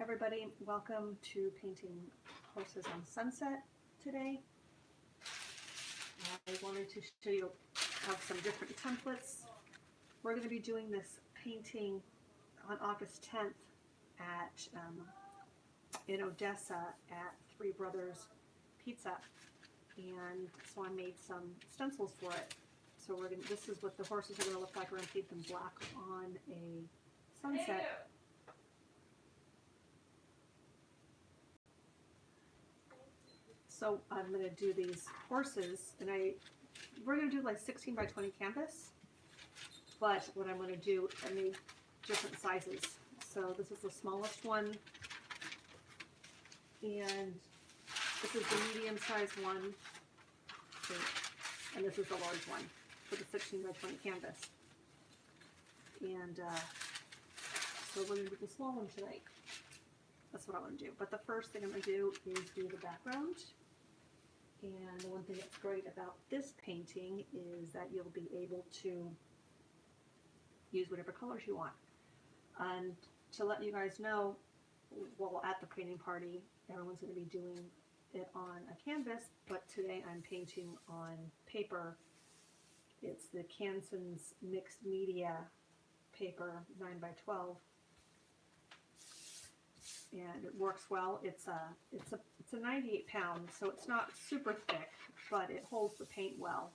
Everybody, welcome to Painting Horses on Sunset today. I wanted to show you have some different templates. We're going to be doing this painting on August 10th at in Odessa at Three Brothers Pizza, and so I made some stencils for it. So this is what the horses are going to look like. We're going to paint them black on a sunset. So I'm going to do these horses, and we're going to do like 16 by 20 canvas, but what I'm going to do, I made different sizes. So this is the smallest one, and this is the medium sized one, and this is the large one for the 16 by 20 canvas. And so we're going to do the small one tonight. That's what I want to do. But the first thing I'm going to do is do the background. And the one thing that's great about this painting is that you'll be able to use whatever colors you want. And to let you guys know, well, at the painting party, everyone's going to be doing it on a canvas, but today I'm painting on paper. It's the Canva's mixed media paper, 9 by 12. And it works well. It's a 98 pound, so it's not super thick, but it holds the paint well.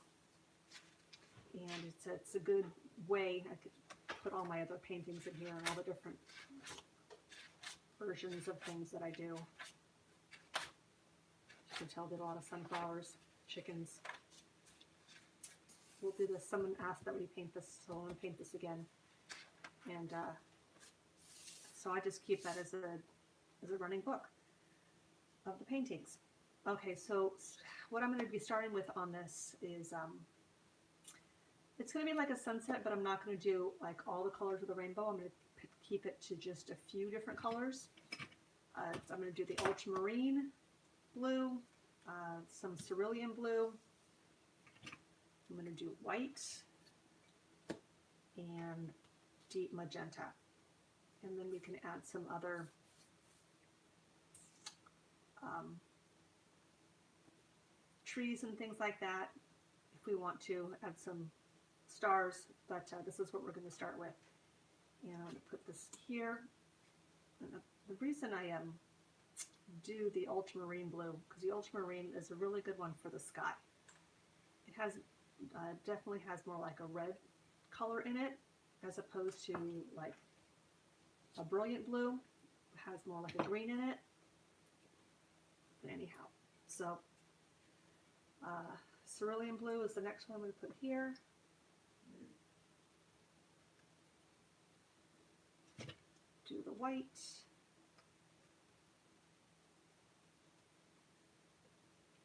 And it's a good way. I could put all my other paintings in here and all the different versions of things that I do. You can tell I did a lot of sunflowers, chickens. We'll do this. Someone asked that we paint this, so I want to paint this again. And so I just keep that as a running book of the paintings. Okay, so what I'm going to be starting with on this is it's going to be like a sunset, but I'm not going to do like all the colors of the rainbow. I'm going to keep it to just a few different colors. I'm going to do the ultramarine blue, some cerulean blue. I'm going to do white and deep magenta, and then we can add some other trees and things like that if we want to add some stars, but this is what we're going to start with. And I'm going to put this here. And the reason I do the ultramarine blue, because the ultramarine is a really good one for the sky. It has definitely has more like a red color in it as opposed to like a brilliant blue. It has more like a green in it. But anyhow, so cerulean blue is the next one I'm going to put here. Do the white.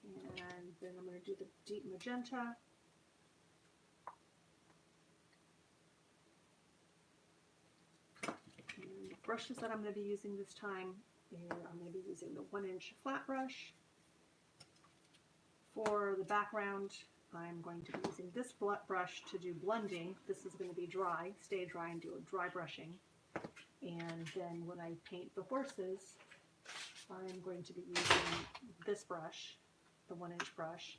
And then I'm going to do the deep magenta. And the brushes that I'm going to be using this time, I'm going to be using the 1-inch flat brush. For the background, I'm going to be using this brush to do blending. This is going to be dry, stay dry, and do a dry brushing. And then when I paint the horses, I'm going to be using this brush, the 1-inch brush,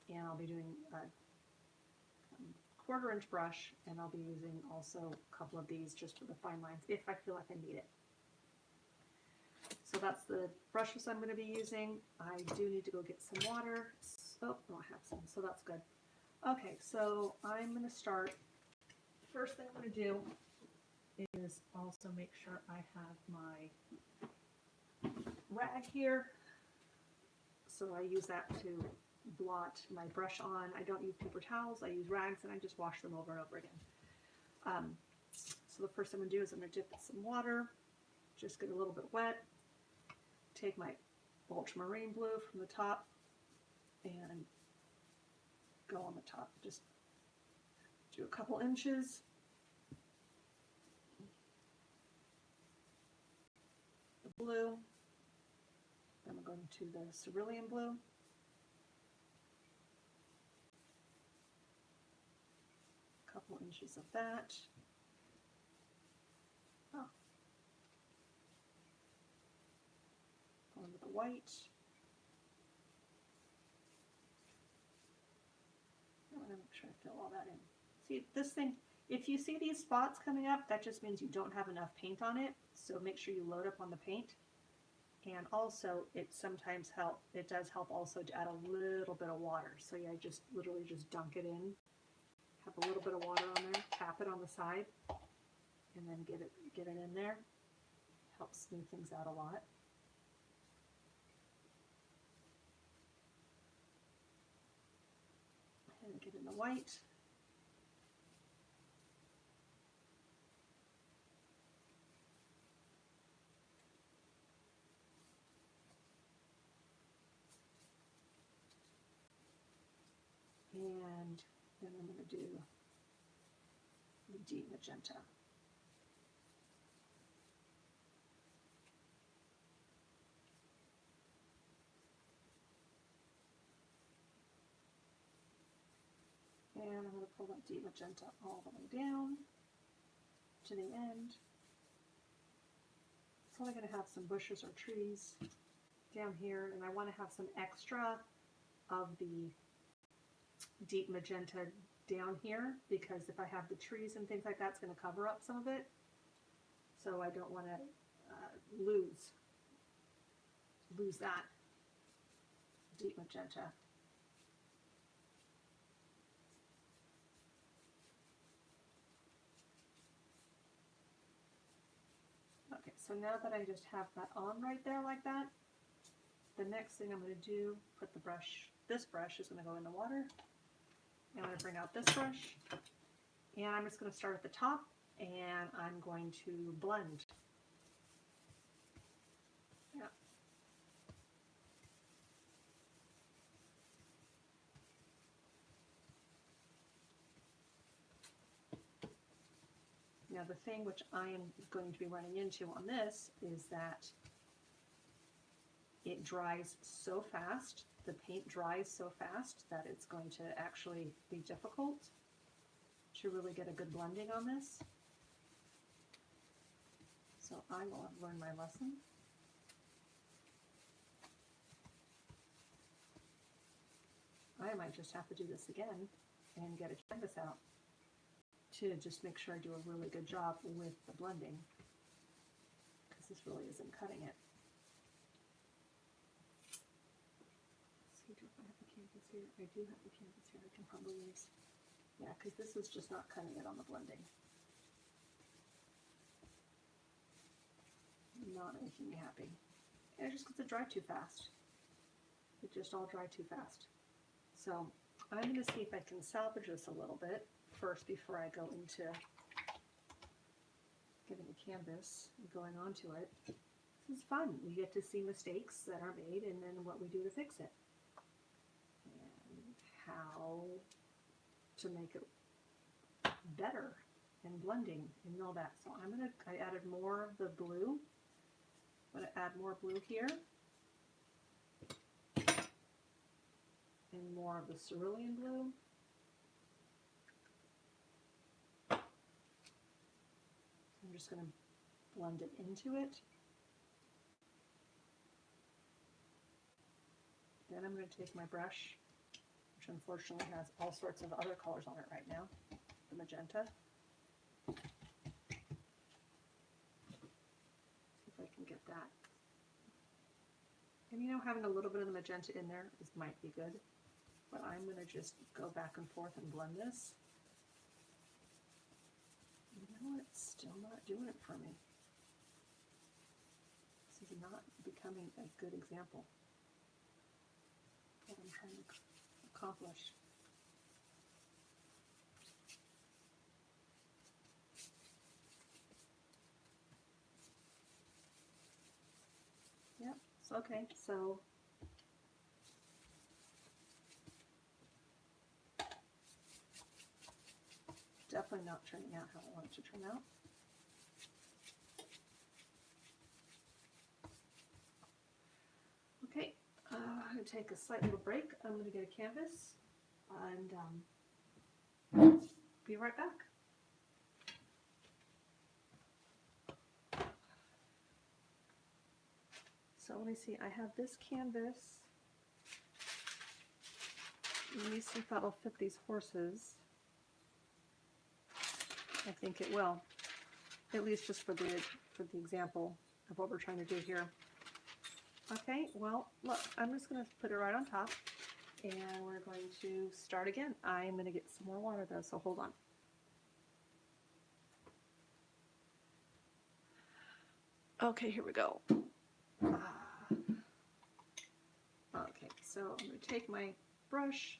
and I'll be doing a 1/4-inch brush, and I'll be using also a couple of these just for the fine lines if I feel like I need it. So that's the brushes I'm going to be using. I do need to go get some water. Oh, no, I have some, so that's good. Okay, so I'm going to start. First thing I'm going to do is also make sure I have my rag here. So I use that to blot my brush on. I don't use paper towels. I use rags, and I just wash them over and over again. So the first thing I'm going to do is I'm going to dip it in some water, just get a little bit wet. Take my ultramarine blue from the top and go on the top. Just do a couple inches. The blue. Then we're going to the cerulean blue. A couple inches of that. Oh. white. I want to make sure I fill all that in. See, this thing, if you see these spots coming up, that just means you don't have enough paint on it. So make sure you load up on the paint. And also, it does help also to add a little bit of water. So yeah, just literally just dunk it in. Have a little bit of water on there, tap it on the side, and then get it in there. Helps smooth things out a lot. And get in the white. And then I'm going to do the deep magenta. And I'm going to pull that deep magenta all the way down to the end. So I'm going to have some bushes or trees down here, and I want to have some extra of the deep magenta down here, because if I have the trees and things like that, it's going to cover up some of it. So I don't want to lose that deep magenta. Okay, so now that I just have that on right there like that, the next thing I'm going to do, put the brush, this brush is going to go in the water. I'm going to bring out this brush, and I'm just going to start at the top, and I'm going to blend. Yeah. Now the thing which I am going to be running into on this is that it dries so fast, the paint dries so fast that it's going to actually be difficult to really get a good blending on this. So I will have learned my lesson. I might just have to do this again and get a canvas out to just make sure I do a really good job with the blending, because this really isn't cutting it. Let's see, do I have the canvas here? I do have the canvas here. I can probably use, yeah, because this is just not cutting it on the blending. Not making me happy. And it just gets to dry too fast. It just all dried too fast. So I'm going to see if I can salvage this a little bit first before I go into getting a canvas and going onto it. This is fun. We get to see mistakes that are made and then what we do to fix it. And how to make it better and blending and all that. So I added more of the blue. I'm going to add more blue here. And more of the cerulean blue. I'm just going to blend it into it. Then I'm going to take my brush, which unfortunately has all sorts of other colors on it right now, the magenta. See if I can get that. And you know, having a little bit of the magenta in there might be good, but I'm going to just go back and forth and blend this. You know, it's still not doing it for me. This is not becoming a good example of what I'm trying to accomplish. Yep, so okay, so definitely not turning out how I want it to turn out. Okay, I'm going to take a slight little break. I'm going to get a canvas and be right back. So So let me see, I have this canvas. Let me see if that'll fit these horses. I think it will, at least just for the example of what we're trying to do here. Okay, well, look, I'm just going to put it right on top, and we're going to start again. I'm going to get some more water though, so hold on. Okay, here we go. Okay, so I'm going to take my brush,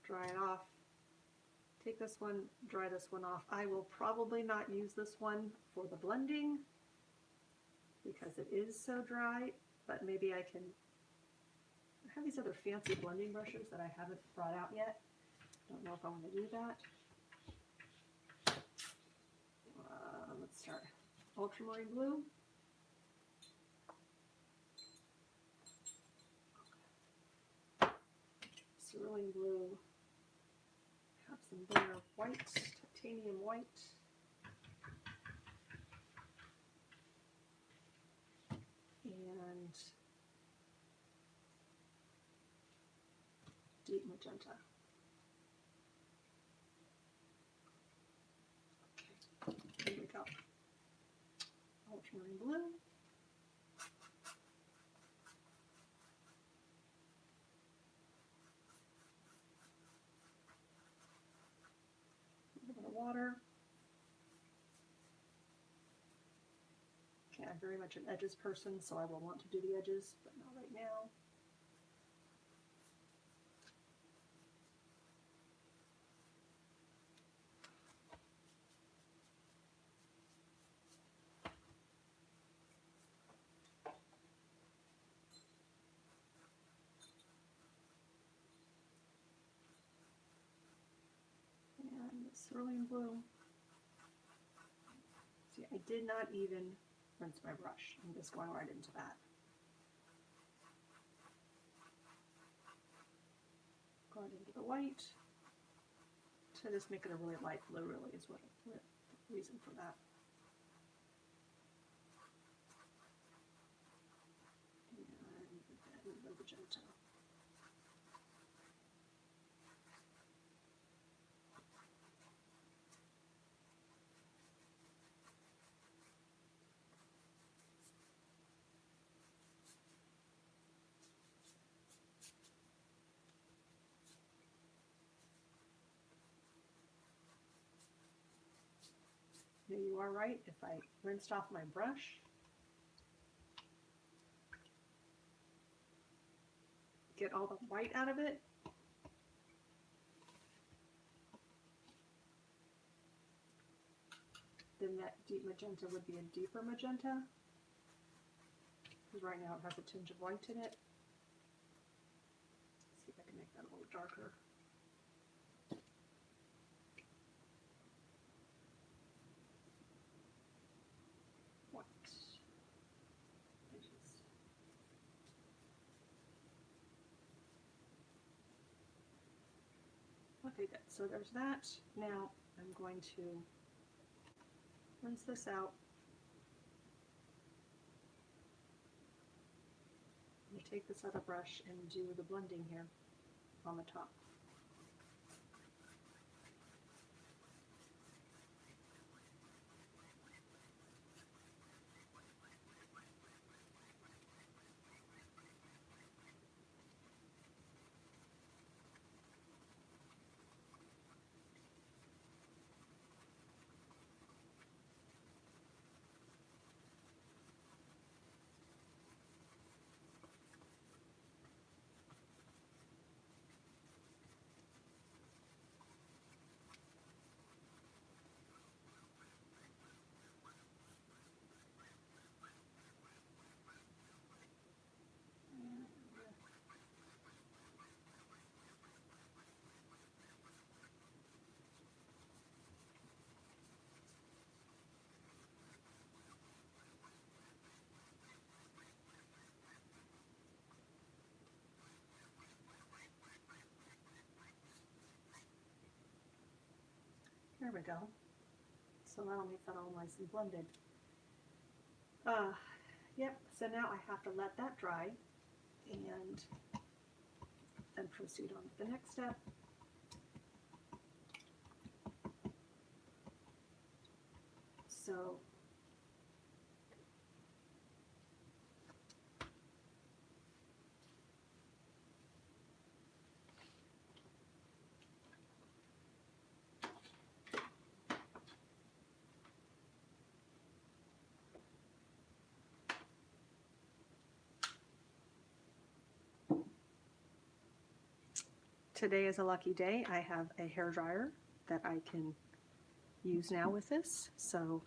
dry it off, take this one, dry this one off. I will probably not use this one for the blending because it is so dry, but maybe I can. I have these other fancy blending brushes that I haven't brought out yet. Don't know if I want to do that. Let's start. Ultramarine blue. Cerulean blue. Have some bare white, titanium white. And deep magenta. Okay, here we go. Ultramarine blue. A little bit of water. Okay, I'm very much an edges person, so I will want to do the edges, but not right now. And the cerulean blue. See, I did not even rinse my brush. I'm just going right into that. Going into the white. To just make it a really light blue, really, is what the reason for that. And then the magenta. Now you are right, if I rinsed off my brush, get all the white out of it, then that deep magenta would be a deeper magenta, because right now it has a tinge of white in it. Let's see if I can make that a little darker. Okay, good. So there's that. Now I'm going to rinse this out. I'm going to take this other brush and do the blending here on the top. There we go. So that'll make that all nice and blended. Yep, so now I have to let that dry and then proceed on to the next step. So today is a lucky day. I have a hair dryer that I can use now with this. So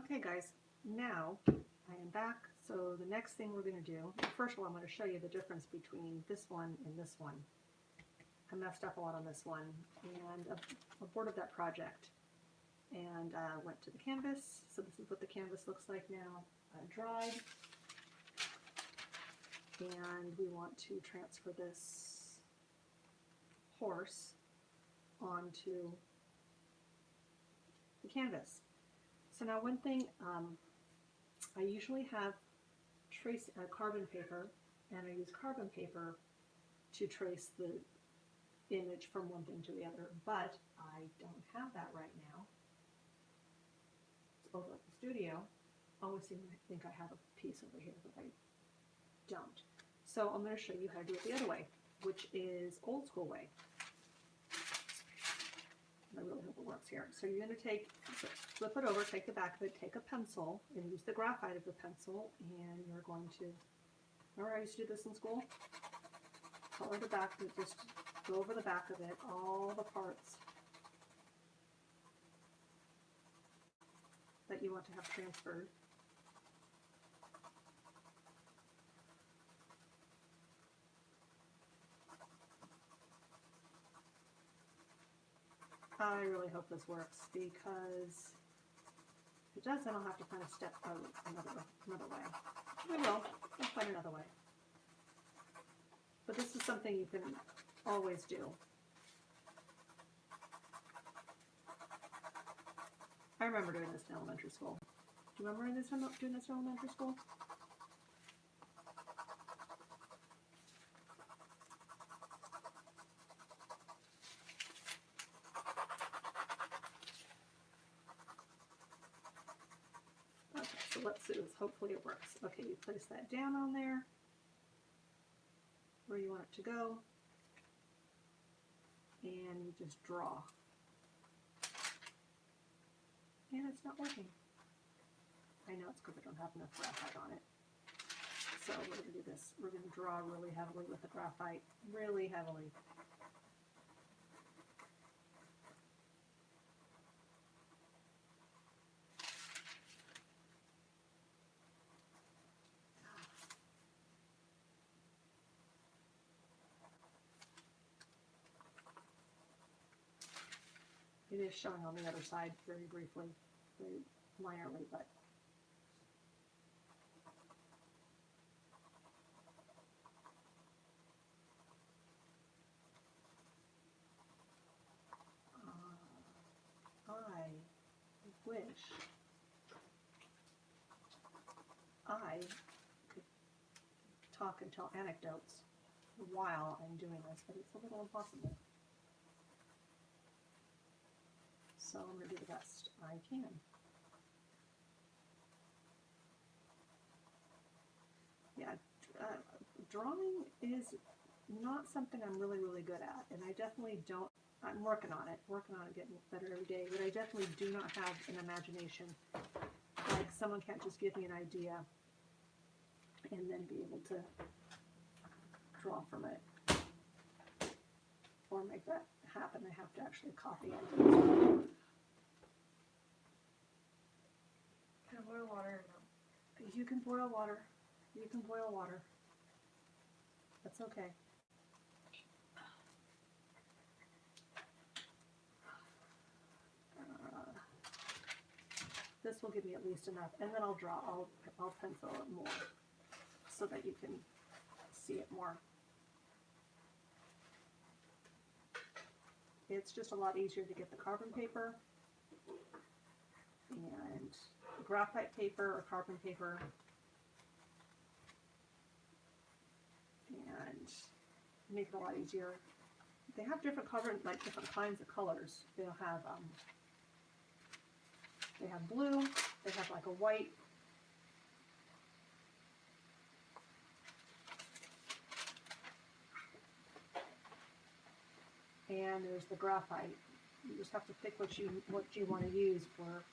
okay guys, now I am back. So the next thing we're going to do, first of all, I'm going to show you the difference between this one and this one. I messed up a lot on this one and aborted that project and went to the canvas. So this is what the canvas looks like now, dried. And we want to transfer this horse onto the canvas. So now one thing, I usually have carbon paper, and I use carbon paper to trace the image from one thing to the other, but I don't have that right now. It's over at the studio. I always think I have a piece over here, but I don't. So I'm going to show you how to do it the other way, which is old school way. I really hope it works here. So you're going to flip it over, take the back of it, take a pencil, and use the graphite of the pencil, and you're going to, remember I used to do this in school? Color the back, just go over the back of it, all the parts that you want to have transferred. I really hope this works, because if it does, then I'll have to find a step out another way. We will. We'll find another way. But this is something you can always do. I remember doing this in elementary school. Do you remember doing this in elementary school? Okay, so let's see this. Hopefully it works. Okay, you place that down on there where you want it to go, and you just draw. And it's not working. I know it's because I don't have enough graphite on it. So we're going to do this. We're going to draw really heavily with the graphite. Really heavily. It is showing on the other side very briefly, very minorly, but I wish I could talk and tell anecdotes while I'm doing this, but it's a little impossible. So I'm going to do the best I can. Yeah, drawing is not something I'm really good at, and I definitely don't. I'm working on it, getting better every day, but I definitely do not have an imagination. Like, someone can't just give me an idea and then be able to draw from it or make that happen. I have to actually copy ideas. Can I boil water? You can boil water. You can boil water. That's okay. This will give me at least enough, and then I'll draw. I'll pencil it more so that you can see it more. It's just a lot easier to get the carbon paper and graphite paper or carbon paper and make it a lot easier. They have different different kinds of colors. They'll have they have blue, they have like a white, and there's the graphite. You just have to pick what you want to use for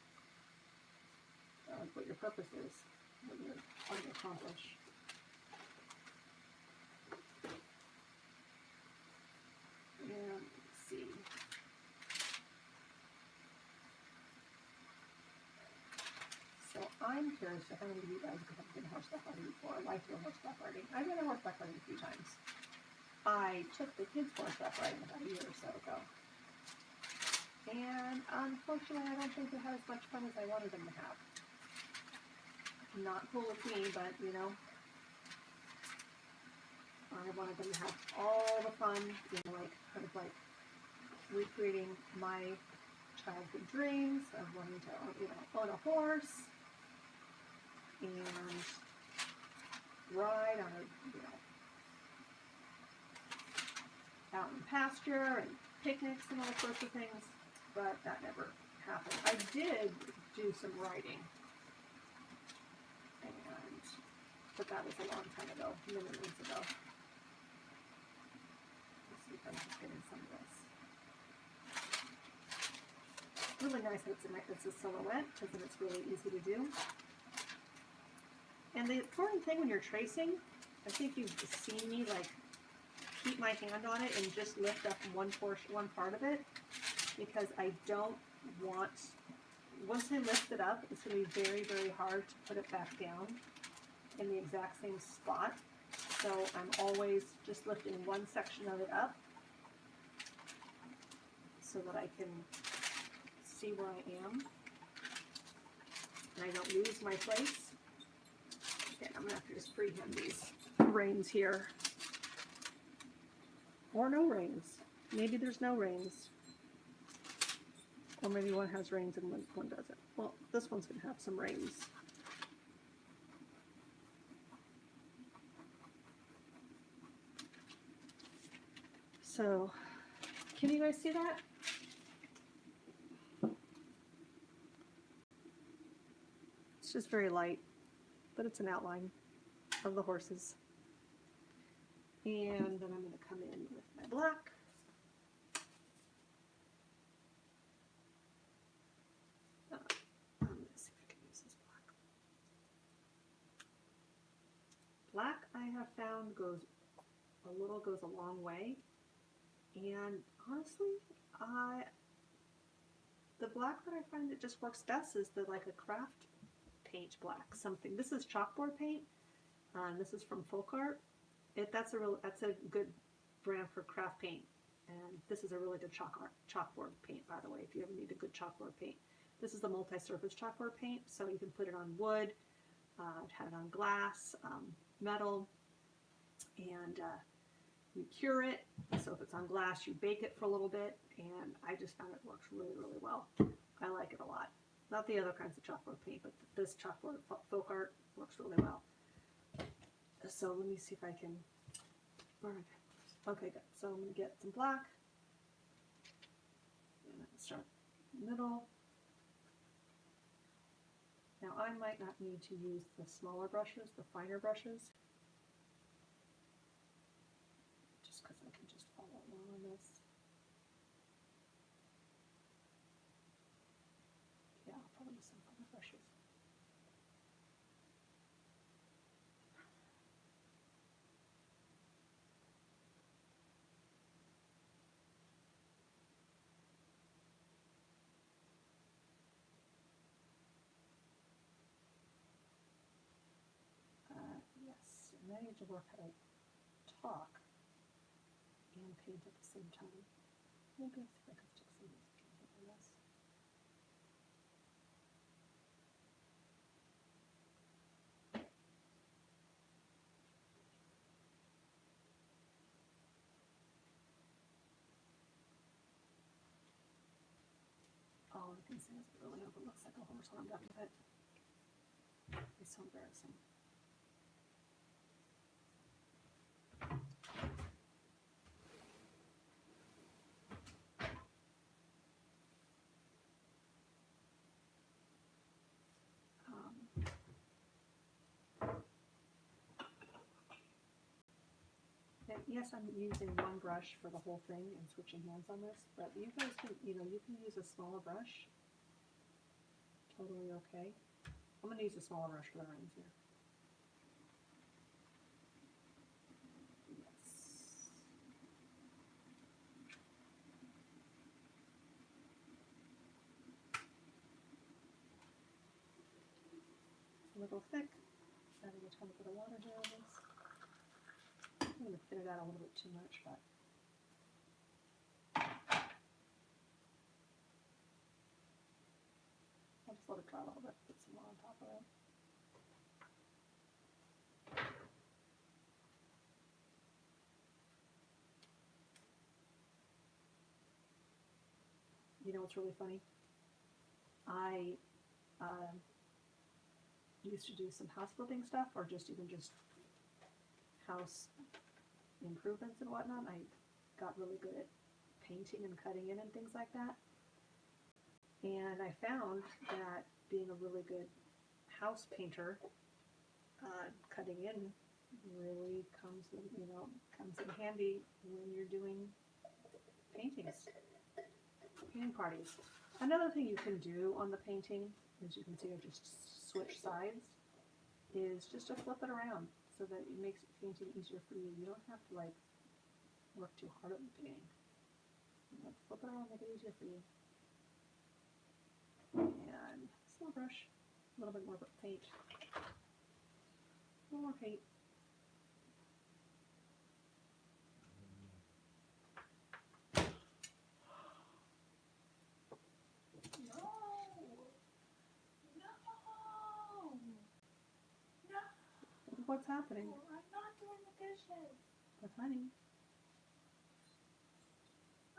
what your purpose is, what you're trying to accomplish. And let's see. So I'm curious to how many of you guys have been horseback riding before, or like to go horseback riding. I've been horseback riding a few times. I took the kids horseback riding about a year or so ago. And unfortunately, I don't think they had as much fun as I wanted them to have. Not cool with me, but you know, I wanted them to have all the fun, you know, like kind of like recreating my childhood dreams of wanting to, you know, own a horse and ride on a, you know, out in pasture and picnics and all sorts of things, but that never happened. I did do some riding, but that was a long time ago, many years ago. Let's see if I'm just getting some of this. It's really nice that it's a silhouette, because then it's really easy to do. And the important thing when you're tracing, I think you've seen me like keep my hand on it and just lift up one part of it, because I don't want, once I lift it up, it's going to be very hard to put it back down in the exact same spot. So I'm always just lifting one section of it up so so that I can see where I am and I don't lose my place. Okay, I'm gonna have to just freehand these reins here. Or no reins. Maybe there's no reins. Or maybe one has reins and one doesn't. Well, this one's gonna have some reins. So, can you guys see that? It's just very light, but it's an outline of the horses. And then I'm going to come in with my black. I'm going to see if I can use this black. Black, I have found, goes a long way. And honestly, the black that I find that just works best is like a craft paint black. Something. This is chalkboard paint. This is from Folk Art. That's a good brand for craft paint. And this is a really good chalkboard paint, by the way, if you ever need a good chalkboard paint. This is the multi-surface chalkboard paint, so you can put it on wood, have it on glass, metal, and you cure it. So if it's on glass, you bake it for a little bit, and I just found it works really, really well. I like it a lot. Not the other kinds of chalkboard paint, but this chalkboard Folk Art works really well. So let me see if I can burn it. Okay, good. So I'm going to get some black. And then start middle. Now I might not need to use the smaller brushes, the finer brushes. Just because I can just follow along on this. Yeah, I'll probably use some finer brushes. Yes, and I need to work how to talk and paint at the same time. Maybe if I can stick some of this on this. All I can say is I really hope it looks like a horse when I'm done with it. It's so embarrassing. Yes, I'm using one brush for the whole thing and switching hands on this, but you guys can, you can use a smaller brush. Totally okay. I'm going to use a smaller brush for the reins here. Yes. A little thick. Adding a ton of water here on this. I'm going to thin it out a little bit too much, but I'll just let it dry a little bit, put some more on top of it. You know what's really funny? I used to do some house flipping stuff, or just house improvements and whatnot. I got really good at painting and cutting in and things like that. And I found that being a really good house painter, cutting in really comes in handy when you're doing painting parties. Another thing you can do on the painting, as you can see, I just switch sides, is just to flip it around so that it makes painting easier for you. You don't have to work too hard at the beginning. Flip it around, make it easier for you. And small brush, a little bit more paint. A little more paint. what's happening. Oh, I'm not doing the dishes. But honey,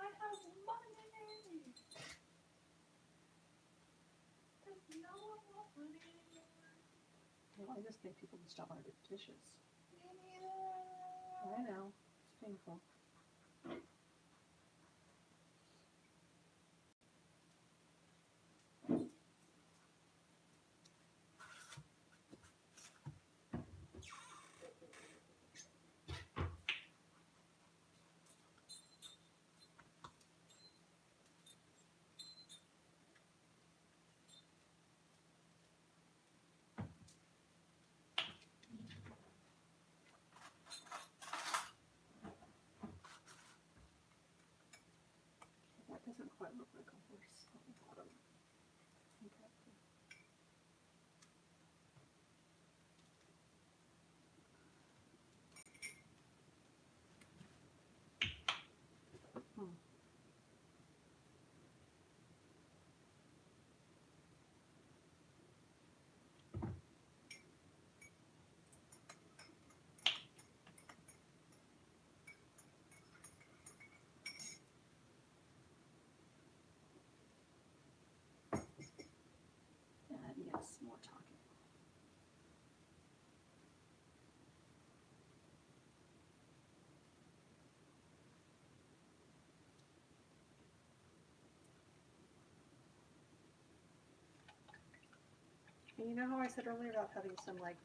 I have money. Does no one want money anymore? well, I just think people can stop on to do dishes. Me neither. I know, it's painful. That doesn't quite look like a horse on the bottom. Okay. Hmm. And yes, more talking. And you know how I said earlier about having some like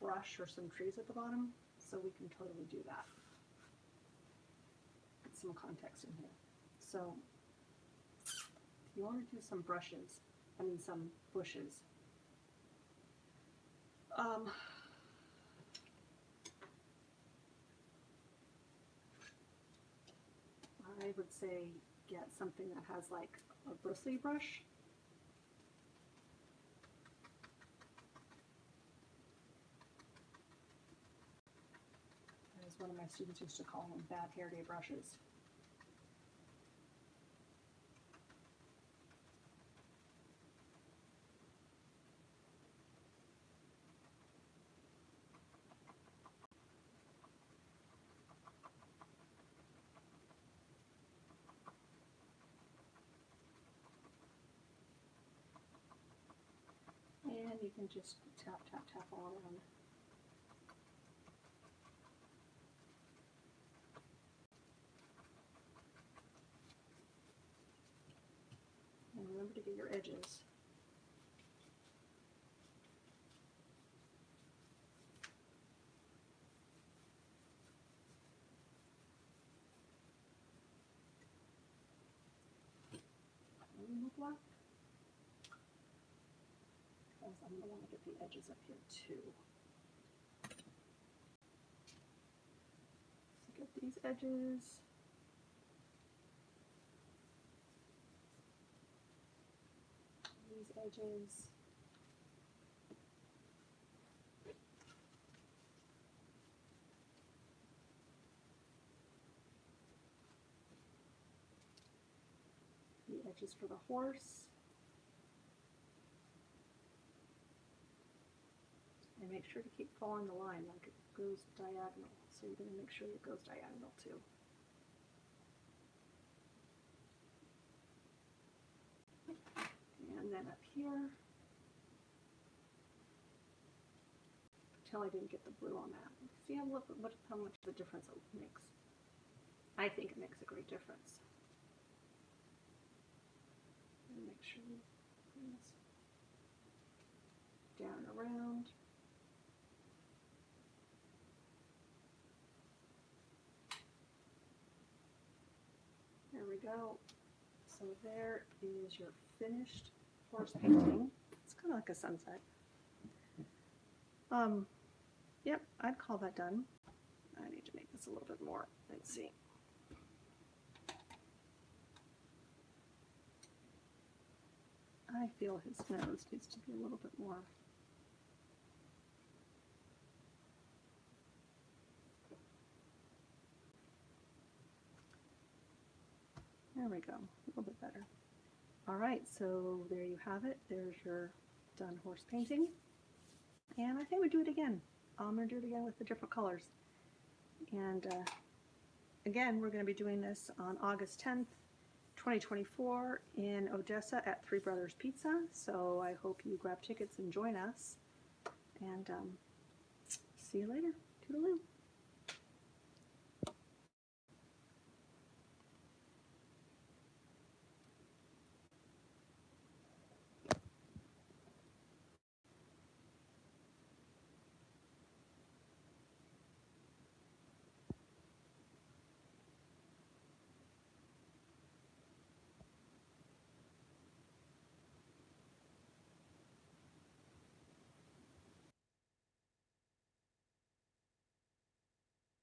brush or some trees at the bottom? So we can totally do that. Put some context in here. So if you want to do some brushes, some bushes. I would say get something that has like a bristly brush. As one of my students used to call them, bad hair day brushes. And you can just tap, tap, tap all around. And remember to get your edges. A little black. Because I'm going to want to get the edges up here too. So get these edges. These edges. The edges for the horse. And make sure to keep following the line like it goes diagonal. So you're going to make sure it goes diagonal too. And then up here, until I didn't get the blue on that. See how much of a difference it makes. I think it makes a great difference. And make sure you bring this down and around. There we go. So there is your finished horse painting. It's kind of like a sunset. Yep, I'd call that done. I need to make this a little bit more. Let's see. I feel his nose needs to be a little bit more. There we go, a little bit better. All right, so there you have it. There's your done horse painting. And I think we do it again. I'm going to do it again with the different colors. And again, we're going to be doing this on August 10th, 2024 in Odessa at Three Brothers Pizza. So I hope you grab tickets and join us. And see you later. Toodaloo.